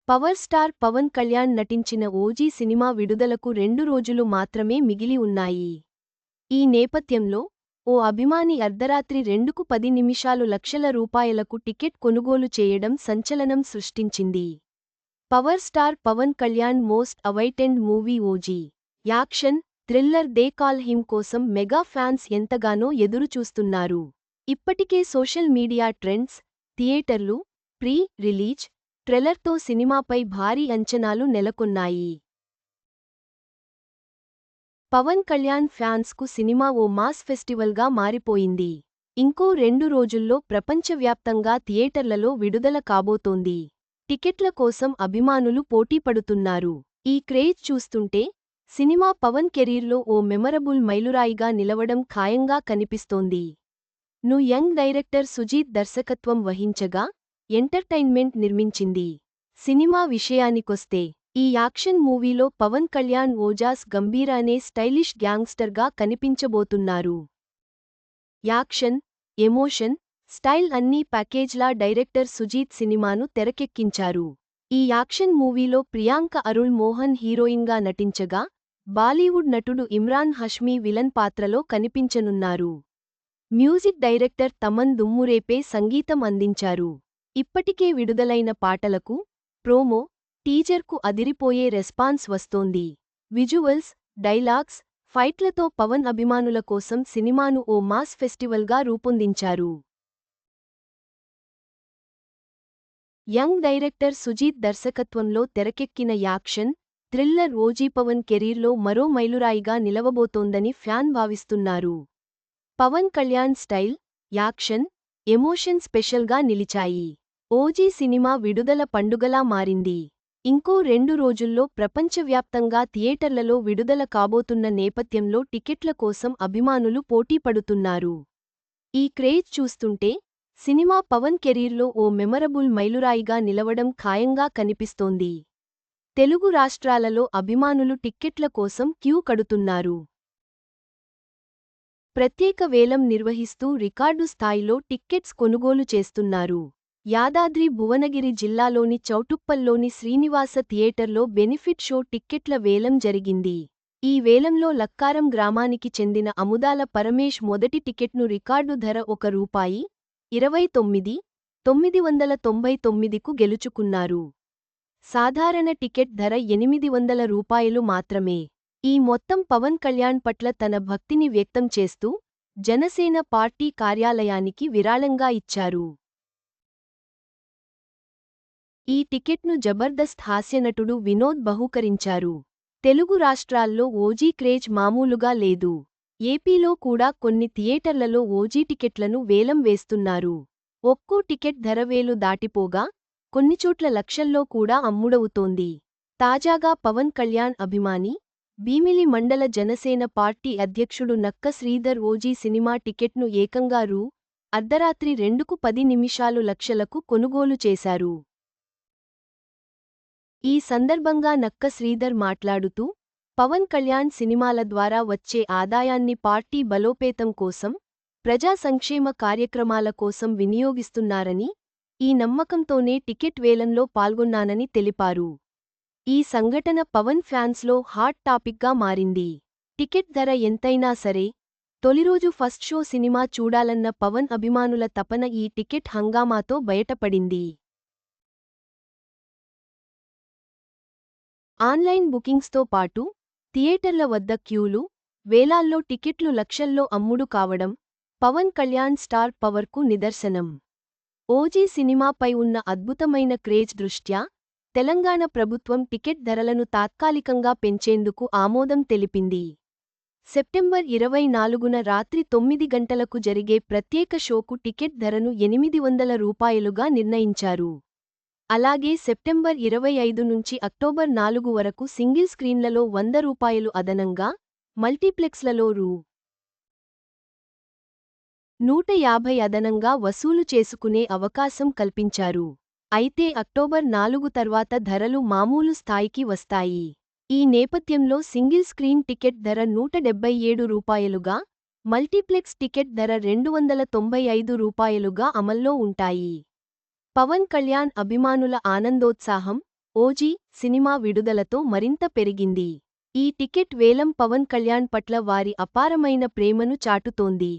Power star Pawan Kalyan నటించిన OG cinema విడుదలకు 2 రోజులు మాత్రమే మిగిలి ఉన్నాయి. ఈ నేపథ్యంలో ఓ అభిమాని అర్ధరాత్రి 2:10 లక్షల రూపాయలకు టికెట్ కొనుగోలు చేయడం సంచలనం సృష్టించింది. Power star Pawan Kalyan most awaited movie OG. Action, thriller they call him కోసం మెగా ఫ్యాన్స్ ఎంతగానో ఎదురుచూస్తున్నారు. ఇప్పటికే సోషల్ మీడియా ట్రెండ్స్, థియేటర్లు, ప్రీ రిలీజ్ ట్రైలర్తో సినిమాపై భారీ అంచనాలు నెలకొన్నాయి. పవన్ కళ్యాణ్ ఫ్యాన్స్కు సినిమా ఓ మాస్ ఫెస్టివల్గా మారిపోయింది. ఇంకో 2 రోజుల్లో ప్రపంచవ్యాప్తంగా థియేటర్లలో విడుదల కాబోతోంది. టికెట్ల కోసం అభిమానులు పోటీపడుతున్నారు. ఈ క్రేజ్ చూస్తుంటే సినిమా పవన్ కెరీర్లో ఓ మెమరబుల్ మైలురాయిగా నిలవడం ఖాయంగా కనిపిస్తోంది. యంగ్ డైరెక్టర్ సుజీత్ దర్శకత్వం వహించగా, ఎంటర్టైన్మెంట్ నిర్మించింది. సినిమా విషయానికొస్తే ఈ యాక్షన్ మూవీలో పవన్ కళ్యాణ్ ఓజాస్ గంభీర అనే స్టైలిష్ గ్యాంగ్స్టర్గా కనిపించబోతున్నారు. యాక్షన్, ఎమోషన్, స్టైల్ అన్నీ ప్యాకేజ్లా డైరెక్టర్ సుజీత్ సినిమాను తెరకెక్కించారు. ఈ యాక్షన్ మూవీలో ప్రియాంక అరుళ్ మోహన్ హీరోయిన్గా నటించగా, బాలీవుడ్ నటుడు ఇమ్రాన్ హష్మీ విలన్ పాత్రలో కనిపించనున్నారు. మ్యూజిక్ డైరెక్టర్ తమన్ దుమ్మురేపే సంగీతం అందించారు. ఇప్పటికే విడుదలైన పాటలకు, ప్రోమో, టీజర్కు అదిరిపోయే రెస్పాన్స్ వస్తోంది. విజువల్స్, డైలాగ్స్, ఫైట్లతో పవన్ అభిమానుల కోసం సినిమాను ఓ మాస్ ఫెస్టివల్గా రూపొందించారు. యంగ్ డైరెక్టర్ సుజీత్ దర్శకత్వంలో తెరకెక్కిన యాక్షన్, థ్రిల్లర్ ఓజీ పవన్ కెరీర్లో మరో మైలురాయిగా నిలవబోతోందని ఫ్యాన్ భావిస్తున్నారు. Pawan Kalyan style, action, emotion స్పెషల్గా నిలిచాయి. ఓజీ సినిమా విడుదల పండుగలా మారింది. ఇంకో 2 రోజుల్లో ప్రపంచవ్యాప్తంగా థియేటర్లలో విడుదల కాబోతున్న నేపథ్యంలో టికెట్ల కోసం అభిమానులు పోటీపడుతున్నారు. ఈ క్రేజ్ చూస్తుంటే సినిమా పవన్ కెరీర్లో ఓ మెమరబుల్ మైలురాయిగా నిలవడం ఖాయంగా కనిపిస్తోంది. తెలుగు రాష్ట్రాలలో అభిమానులు టిక్కెట్ల కోసం క్యూ కడుతున్నారు. ప్రత్యేక వేలం నిర్వహిస్తూ రికార్డు స్థాయిలో టిక్కెట్స్ కొనుగోలు చేస్తున్నారు. యాదాద్రి భువనగిరి జిల్లాలోని చౌటుప్పల్లోని శ్రీనివాస థియేటర్లో బెనిఫిట్ షో టిక్కెట్ల వేలం జరిగింది. ఈ వేలంలో లక్కారం గ్రామానికి చెందిన అముదాల పరమేష్ మొదటి టికెట్ను రికార్డు ధర ₹1,29,999కు గెలుచుకున్నారు. సాధారణ టికెట్ ధర ₹800 మాత్రమే. ఈ మొత్తం పవన్ కళ్యాణ్ పట్ల తన భక్తిని వ్యక్తం చేస్తూ జనసేన పార్టీ కార్యాలయానికి విరాళంగా ఇచ్చారు. ఈ టికెట్ను జబర్దస్త్ హాస్యనటుడు వినోద్ బహూకరించారు. తెలుగు రాష్ట్రాల్లో ఓజీ క్రేజ్ మామూలుగా లేదు. ఏపీలో కూడా కొన్ని థియేటర్లలో ఓజీ టికెట్లను వేలం వేస్తున్నారు. ఒక్కో టికెట్ ధర 1000 దాటిపోగా, కొన్నిచోట్ల లక్షల్లో కూడా అమ్ముడవుతోంది. తాజాగా పవన్ కళ్యాణ్ అభిమాని, భీమిలి మండల జనసేన పార్టీ అధ్యక్షుడు నక్క శ్రీధర్ ఓజీ సినిమా టికెట్ను ఏకంగా అర్ధరాత్రి 2:10 లక్షలకు కొనుగోలు చేశారు. ఈ సందర్భంగా నక్క శ్రీధర్ మాట్లాడుతూ, పవన్ కళ్యాణ్ సినిమాల ద్వారా వచ్చే ఆదాయాన్ని పార్టీ బలోపేతం కోసం, ప్రజా సంక్షేమ కార్యక్రమాల కోసం వినియోగిస్తున్నారని, ఈ నమ్మకంతోనే టికెట్ వేలంలో పాల్గొన్నానని తెలిపారు. ఈ సంఘటన పవన్ ఫ్యాన్స్లో హాట్ టాపిక్గా మారింది. టికెట్ ధర ఎంతైనా సరే, తొలిరోజు ఫస్ట్ షో సినిమా చూడాలన్న పవన్ అభిమానుల తపన ఈ టికెట్ హంగామాతో బయటపడింది. ఆన్లైన్ బుకింగ్స్తో పాటు థియేటర్ల వద్ద క్యూలు, వేలాల్లో టికెట్లు లక్షల్లో అమ్ముడు కావడం పవన్ కళ్యాణ్ స్టార్ పవర్కు నిదర్శనం. ఓజీ సినిమాపై ఉన్న అద్భుతమైన క్రేజ్ దృష్ట్యా తెలంగాణ ప్రభుత్వం టికెట్ ధరలను తాత్కాలికంగా పెంచేందుకు ఆమోదం తెలిపింది. సెప్టెంబర్ 24న రాత్రి 9 గంటలకు జరిగే ప్రత్యేక షోకు టికెట్ ధరను ₹800గా నిర్ణయించారు. అలాగే సెప్టెంబర్ 25 నుంచి అక్టోబర్ 4 వరకు సింగిల్ స్క్రీన్లలో ₹100 అదనంగా, మల్టీప్లెక్స్లలో ₹150 అదనంగా వసూలు చేసుకునే అవకాశం కల్పించారు. అయితే అక్టోబర్ 4 తర్వాత ధరలు మామూలు స్థాయికి వస్తాయి. ఈ నేపథ్యంలో సింగిల్ స్క్రీన్ టికెట్ ధర ₹177గా, మల్టీప్లెక్స్ టికెట్ ధర ₹295గా అమల్లో ఉంటాయి. పవన్ కళ్యాణ్ అభిమానుల ఆనందోత్సాహం, ఓజీ సినిమా విడుదలతో మరింత పెరిగింది. ఈ టికెట్ వేలం పవన్ కళ్యాణ్ పట్ల వారి అపారమైన ప్రేమను చాటుతోంది.